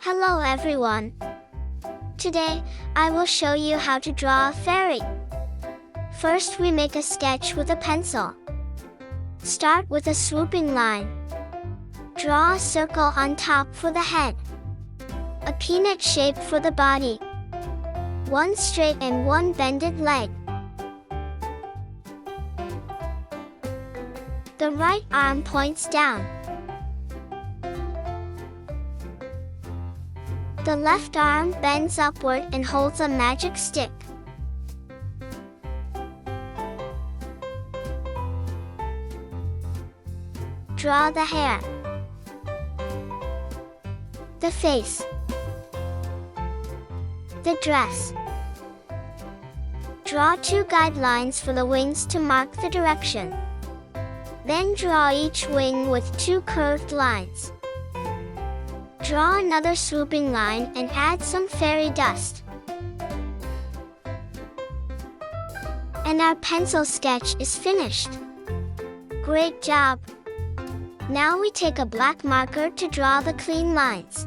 Hello everyone. Today, I will show you how to draw a fairy. First we make a sketch with a pencil. Start with a swooping line. Draw a circle on top for the head. A peanut shape for the body. One straight and one bended leg. The right arm points down. The left arm bends upward and holds a magic stick. Draw the hair, the face, the dress. Draw two guidelines for the wings to mark the direction. Then draw each wing with two curved lines. Draw another swooping line and add some fairy dust. And our pencil sketch is finished. Great job! Now we take a black marker to draw the clean lines.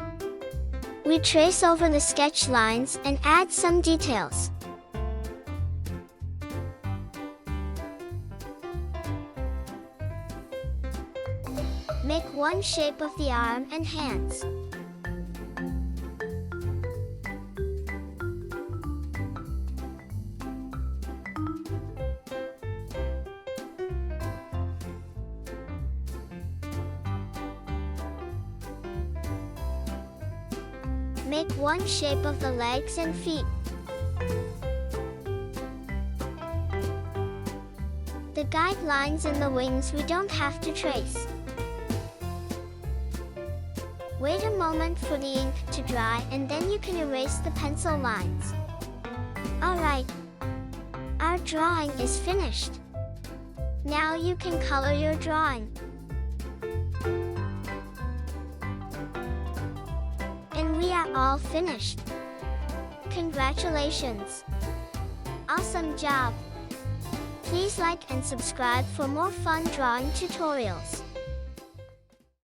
We trace over the sketch lines and add some details. Make one shape of the arm and hands. Make one shape of the legs and feet. The guidelines in the wings we don't have to trace. Wait a moment for the ink to dry and then you can erase the pencil lines. Alright, our drawing is finished. Now you can color your drawing. And we are all finished. Congratulations! Awesome job! Please like and subscribe for more fun drawing tutorials.